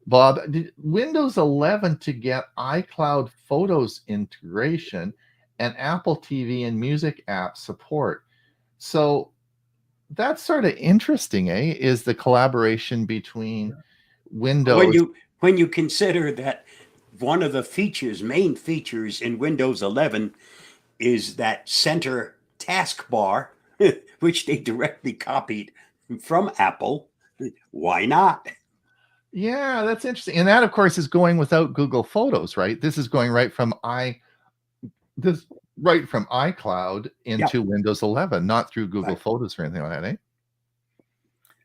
Bob, Windows 11 to get iCloud Photos integration and Apple TV and music app support. So that's sort of interesting, eh? Is the collaboration between Windows? When you consider that one of the main features in Windows 11 is that center taskbar, which they directly copied from Apple, why not? Yeah, that's interesting. And that, of course, is going without Google Photos, right? This is going right from iCloud into Windows 11, not through Google Photos or anything like that, eh?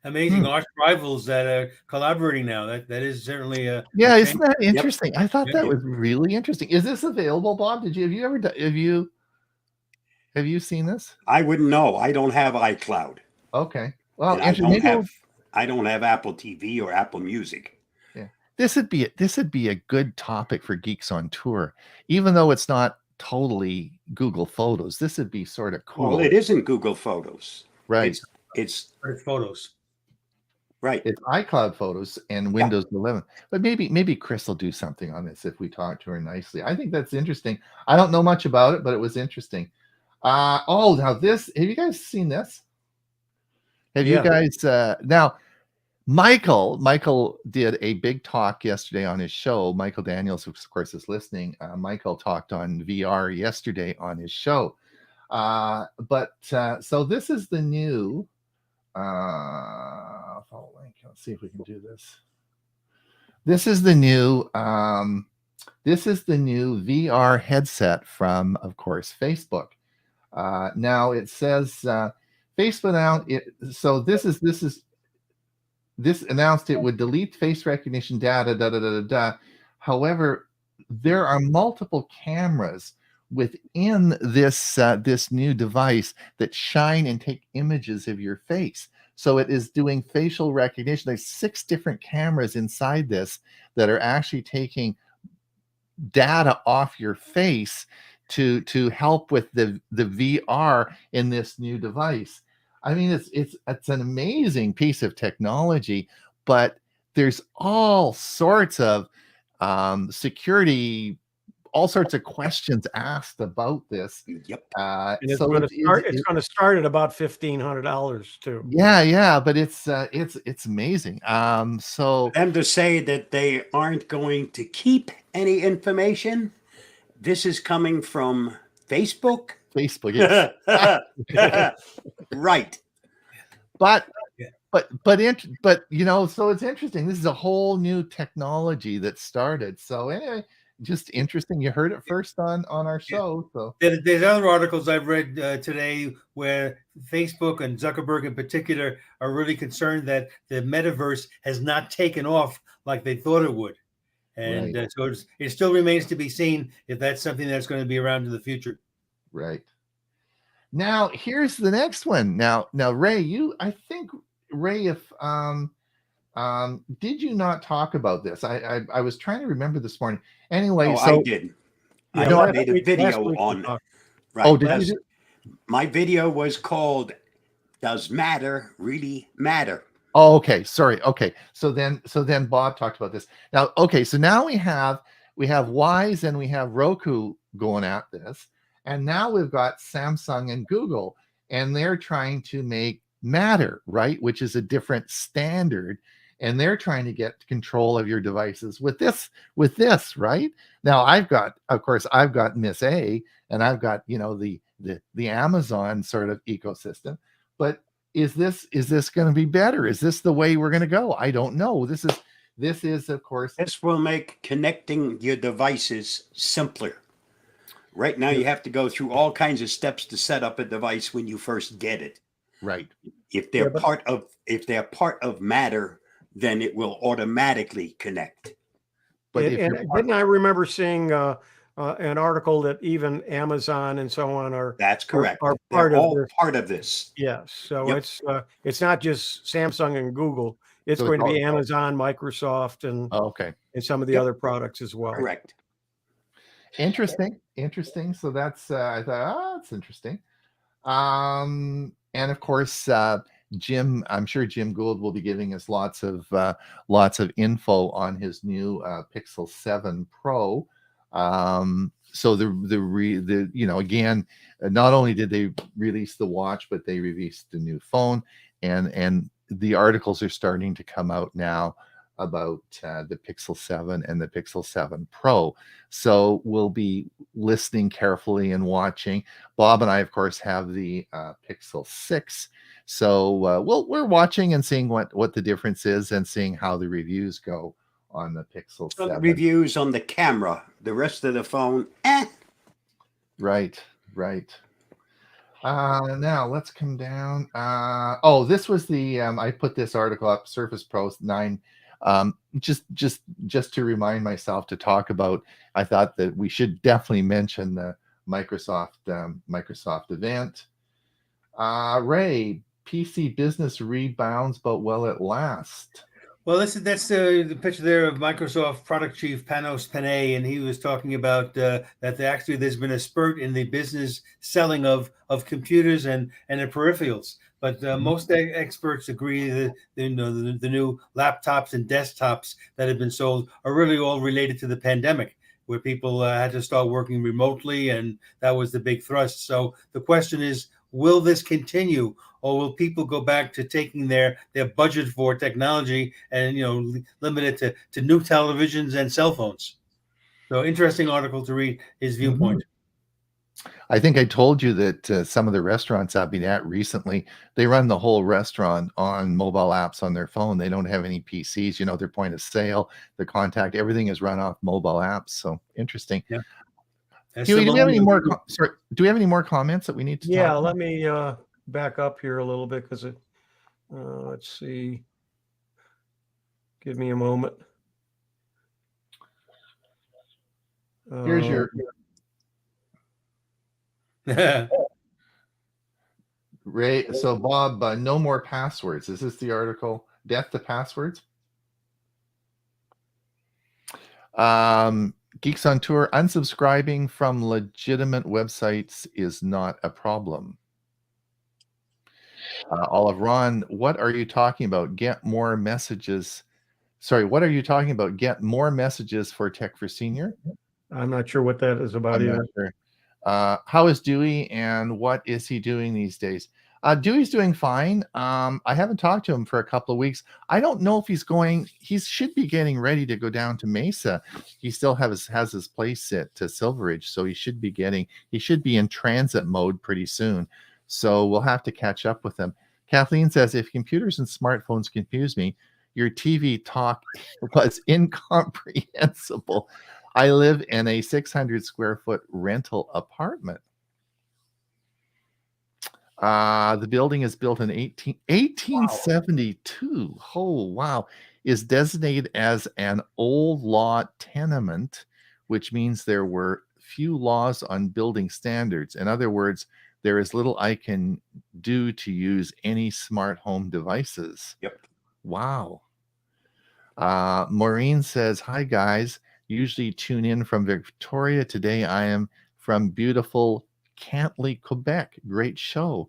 Amazing arch rivals that are collaborating now. That is certainly a isn't that interesting? I thought that was really interesting. Is this available, Bob? Have you seen this? I wouldn't know. I don't have iCloud. Okay. Well, I don't have Apple TV or Apple Music. Yeah. This would be a good topic for Geeks on Tour, even though it's not totally Google Photos. This would be sort of cool. Well, it isn't Google Photos. Right. It's Photos. Right. It's iCloud Photos and Windows 11. But maybe Chris will do something on this if we talk to her nicely. I think that's interesting. I don't know much about it, but it was interesting. Now this, have you guys seen this? Have you guys now Michael did a big talk yesterday on his show. Michael Daniels, of course, is listening. Michael talked on VR yesterday on his show. So this is the new follow link. Let's see if we can do this. This is the new VR headset from, of course, Facebook. Now it says Facebook out. This announced it would delete face recognition data. However, there are multiple cameras within this new device that shine and take images of your face. So it is doing facial recognition. There's 6 different cameras inside this that are actually taking data off your face to help with the VR in this new device. I mean, it's an amazing piece of technology, but there's all sorts of security, all sorts of questions asked about this. Yep. And it's going to start at about $1,500 too. Yeah, but it's amazing. So them to say that they aren't going to keep any information. This is coming from Facebook. Facebook, yes. Right. But so it's interesting. This is a whole new technology that started. So anyway, just interesting. You heard it first on our show. So there's other articles I've read today where Facebook and Zuckerberg in particular are really concerned that the metaverse has not taken off like they thought it would. And so it still remains to be seen if that's something that's going to be around in the future. Right. Now, here's the next one. Now, Ray, if did you not talk about this? I was trying to remember this morning. Anyway, I did. I made a video on it. Right. Oh, did you? My video was called "Does Matter Really Matter?" Oh, okay. Sorry. Okay. So then Bob talked about this. Now, okay. So now we have Wyze and we have Roku going at this, and now we've got Samsung and Google, and they're trying to make Matter, right, which is a different standard, and they're trying to get control of your devices with this, right? Now I've got Miss A, and I've got the Amazon sort of ecosystem, but is this going to be better? Is this the way we're going to go? I don't know. This is of course, this will make connecting your devices simpler. Right now you have to go through all kinds of steps to set up a device when you first get it. Right. If they're part of Matter, then it will automatically connect. But didn't I remember seeing an article that even Amazon and so on are that's correct. Are part of this. Yes. So it's not just Samsung and Google. It's going to be Amazon, Microsoft, and and some of the other products as well. Correct. Interesting. So that's I thought, that's interesting. And of course, Jim, I'm sure Jim Gould will be giving us lots of info on his new Pixel 7 Pro. so the again, not only did they release the watch, but they released the new phone, and the articles are starting to come out now about the Pixel 7 and the Pixel 7 Pro. So we'll be listening carefully and watching. Bob and I, of course, have the Pixel 6. So we're watching and seeing what the difference is and seeing how the reviews go on the Pixel 7. Reviews on the camera. The rest of the phone, Right. Now let's come down. This was the I put this article up, Surface Pro 9. Just to remind myself to talk about. I thought that we should definitely mention the Microsoft event. Ray, PC business rebounds, but will it last? Well, that's the picture there of Microsoft product chief Panos Panay, and he was talking about that there's been a spurt in the business selling of computers and the peripherals. But most experts agree that the new laptops and desktops that have been sold are really all related to the pandemic, where people had to start working remotely, and that was the big thrust. So the question is, will this continue, or will people go back to taking their budget for technology and limit it to new televisions and cell phones? So interesting article to read his viewpoint. I think I told you that some of the restaurants I've been at recently, they run the whole restaurant on mobile apps on their phone. They don't have any PCs. Their point of sale, the contact, everything is run off mobile apps. So interesting. Yeah. Do we have any more? Do we have any more comments that we need to? Yeah, let me back up here a little bit because let's see. Give me a moment. Here's your. Ray, so Bob, no more passwords. Is this the article? Death to passwords? Geeks on Tour, unsubscribing from legitimate websites is not a problem. Olive Ron, what are you talking about? Get more messages. Sorry, what are you talking about? Get more messages for Tech for Senior? I'm not sure what that is about either. Sure. How is Dewey and what is he doing these days? Dewey's doing fine. I haven't talked to him for a couple of weeks. I don't know if he should be getting ready to go down to Mesa. He still has his place set to Silver Ridge, so he should be in transit mode pretty soon. So we'll have to catch up with him. Kathleen says, if computers and smartphones confuse me, your TV talk was incomprehensible. I live in a 600 square foot rental apartment. The building is built in 1872. Oh, wow. Is designated as an old law tenement, which means there were few laws on building standards. In other words, there is little I can do to use any smart home devices. Yep. Wow. Maureen says, hi, guys. Usually tune in from Victoria. Today I am from beautiful Cantley, Quebec. Great show.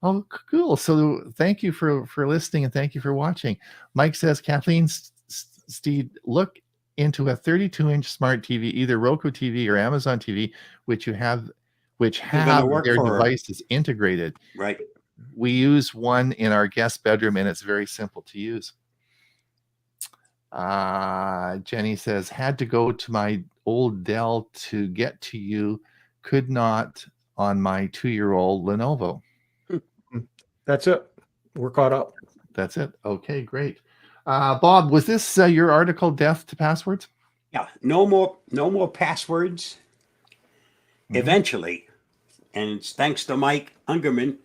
Oh, cool. So thank you for listening and thank you for watching. Mike says, Kathleen Steed, look into a 32-inch smart TV, either Roku TV or Amazon TV, which have their devices integrated. Right. We use one in our guest bedroom and it's very simple to use. Jenny says, had to go to my old Dell to get to you, could not on my 2-year-old Lenovo. That's it. We're caught up. That's it. Okay, great. Bob, was this your article, Death to Passwords? Yeah, no more passwords. Mm-hmm. Eventually, and it's thanks to Mike Ungerman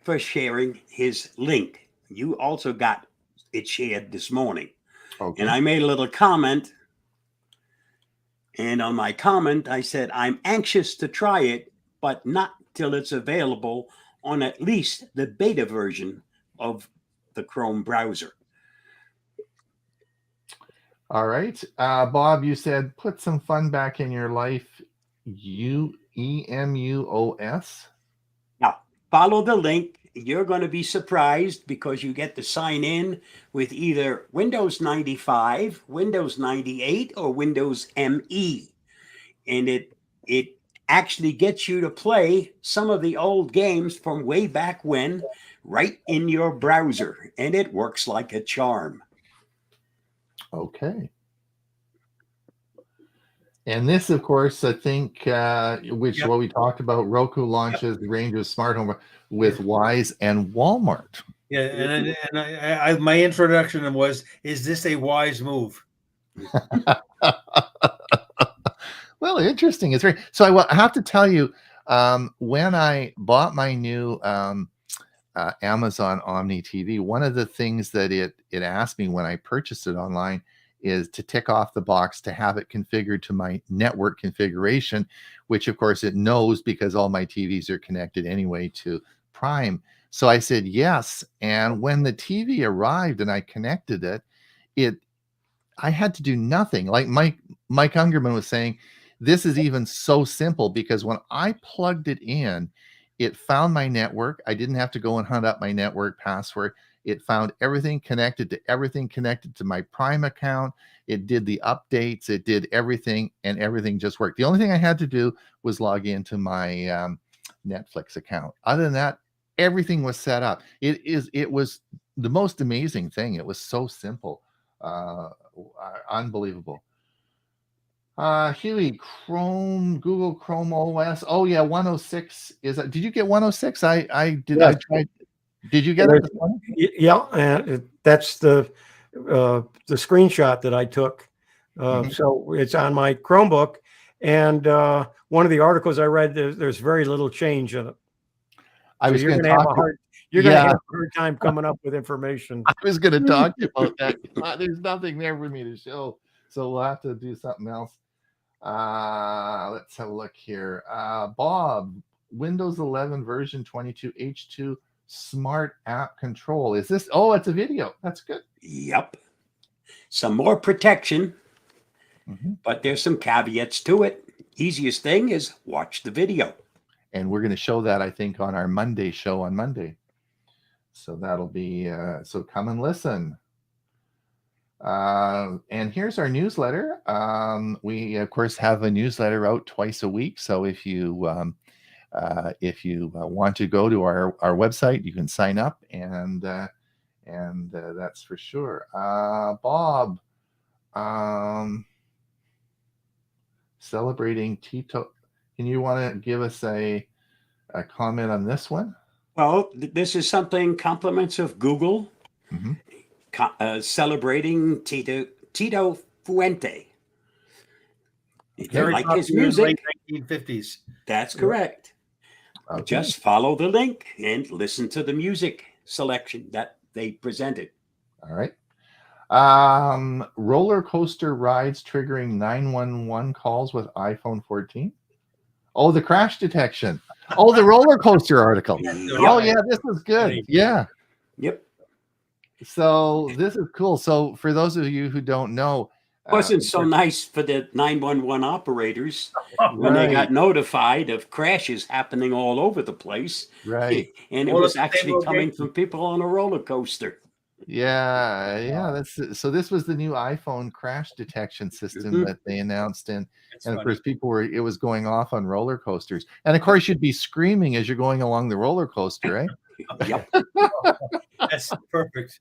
for sharing his link. You also got it shared this morning. Okay. And I made a little comment. And on my comment, I said, I'm anxious to try it, but not till it's available on at least the beta version of the Chrome browser. All right. Bob, you said put some fun back in your life. EMUOS. Now, follow the link. You're going to be surprised because you get to sign in with either Windows 95, Windows 98, or Windows ME. And it it actually gets you to play some of the old games from way back when right in your browser, and it works like a charm. Okay. And this, of course, I think, which Yep. what we talked about, Roku launches the range of smart home with Wise and Walmart. Yeah, and I my introduction was, is this a wise move? Well, interesting. It's very so. I have to tell you, when I bought my new Amazon Omni TV, one of the things that it asked me when I purchased it online is to tick off the box to have it configured to my network configuration, which of course it knows because all my TVs are connected anyway to Prime. So I said yes, and when the TV arrived and I connected it I had to do nothing. Like Mike Ungerman was saying, this is even so simple because when I plugged it in, it found my network. I didn't have to go and hunt up my network password. It found everything connected to my Prime account. It did the updates. It did everything, and everything just worked. The only thing I had to do was log into my Netflix account. Other than that, everything was set up. It was the most amazing thing. It was so simple. Unbelievable. Huey, Google Chrome OS. Oh yeah, 106 is that? Did you get 106? I did. Yes. I tried. Did you get it? This morning? Yeah, and that's the screenshot that I took. So it's on my Chromebook, and one of the articles I read, there's very little change in it. I was you're going going to to have talk. a hard. You're going to have a hard time coming up with information. I was going to talk to you about that. There's nothing there for me to show, so we'll have to do something else. Let's have a look here. Bob, Windows 11 version 22 H2 Smart App Control. Is this? Oh, it's a video. That's good. Yep. Some more protection, but there's some caveats to it. Easiest thing is watch the video. And we're going to show that, I think, on our Monday show on Monday. So that'll be, so come and listen. And here's our newsletter. We, of course, have a newsletter out twice a week. So if you want to go to our website, you can sign up, and that's for sure. Bob, celebrating Tito. Can you want to give us a comment on this one? Well, this is something compliments of Google celebrating Tito Fuente. If you like his music, late 1950s. That's correct. Okay. Just follow the link and listen to the music selection that they presented. All right. Roller coaster rides triggering 911 calls with iPhone 14. Oh, the crash detection. Oh, the roller coaster article. Oh, yeah, this was good. Yeah. Yep. So this is cool. So for those of you who don't know, Wasn't so nice for the 911 operators when they got notified of crashes happening all over the place. Right. And it was actually coming from people on a roller coaster. Yeah. So this was the new iPhone crash detection system that they announced, and of course it was going off on roller coasters, and of course you'd be screaming as you're going along the roller coaster, right? Yep. That's perfect.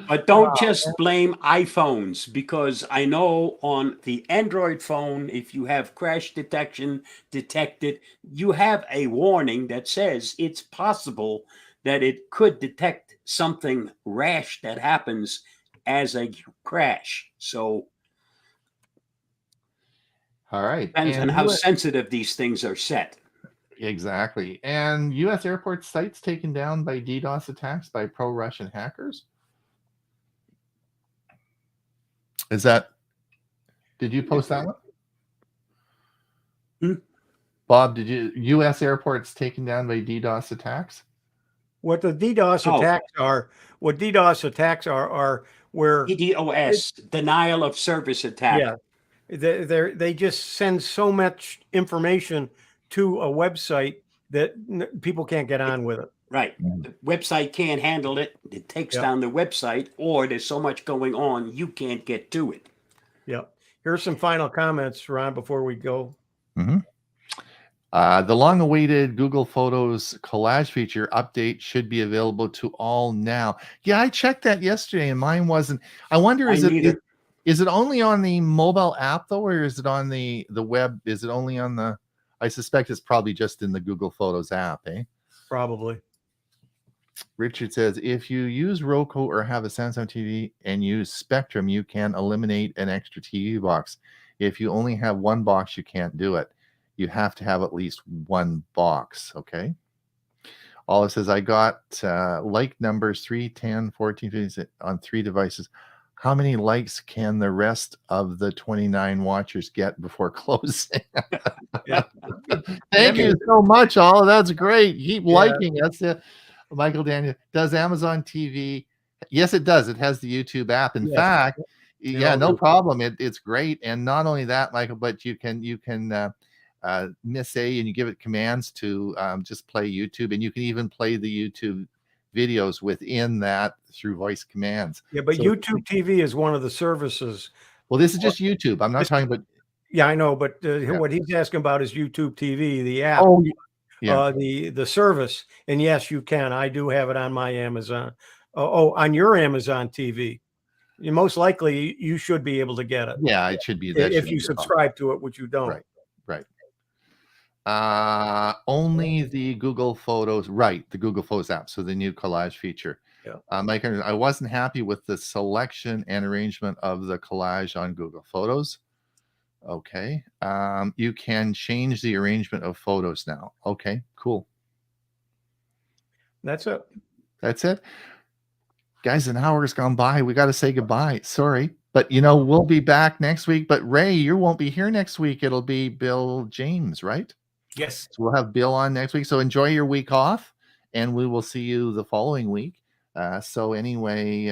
But don't just blame iPhones, because I know on the Android phone, if you have crash detection detected, you have a warning that says it's possible that it could detect something rash that happens as a crash. So all right. Depends on how sensitive these things are set. Exactly. And U.S. airport sites taken down by DDoS attacks by pro-Russian hackers. Did you post that one? Bob, U.S. airports taken down by DDoS attacks? What the DDoS attacks are where DDoS, denial of service attack. Yeah, they just send so much information to a website that people can't get on with it. Right. The website can't handle it. It takes down the website, or there's so much going on, you can't get to it. Yeah. Here's some final comments, Ron, before we go. The long-awaited Google Photos collage feature update should be available to all now. Yeah, I checked that yesterday, and mine wasn't. I wonder, is it only on the mobile app though, or is it on the web? Is it only on the? I suspect it's probably just in the Google Photos app, eh? Probably. Richard says, if you use Roku or have a Samsung TV and use Spectrum, you can eliminate an extra TV box. If you only have one box, you can't do it. You have to have at least one box, okay? Olive says, I got like numbers 3, 10, 14, 15 on 3 devices. How many likes can the rest of the 29 watchers get before closing? Yeah. Thank you so much, Olive. That's great. Keep liking us. Michael Daniel, does Amazon TV? Yes, it does. It has the YouTube app. In fact, no problem. It's great. And not only that, Michael, but you can miss and you give it commands to just play YouTube, and you can even play the YouTube videos within that through voice commands. Yeah, but so, YouTube TV is one of the services. Well, this is just YouTube. I'm not talking about. Yeah, I know, but what he's asking about is YouTube TV, the app. Oh, the service. And yes, you can. I do have it on my Amazon. On your Amazon TV. You most likely you should be able to get it. Yeah, it should be if you subscribe to it, which you don't. Right. Only the Google Photos, the Google Photos app. So the new collage feature. Yeah. Mike, I wasn't happy with the selection and arrangement of the collage on Google Photos. Okay. You can change the arrangement of photos now. Okay, cool. That's it. Guys, an hour's gone by. We got to say goodbye. Sorry. But, we'll be back next week. But Ray, you won't be here next week. It'll be Bill James, right? Yes. So we'll have Bill on next week. So enjoy your week off, and we will see you the following week. So anyway,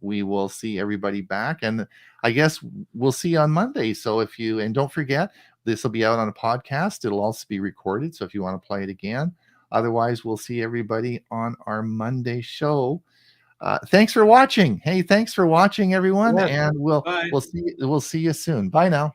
we will see everybody back, and I guess we'll see you on Monday. So and don't forget, this will be out on a podcast. It'll also be recorded. So if you want to play it again, otherwise we'll see everybody on our Monday show. Thanks for watching. Hey, thanks for watching, everyone. And we'll see you soon. Bye now.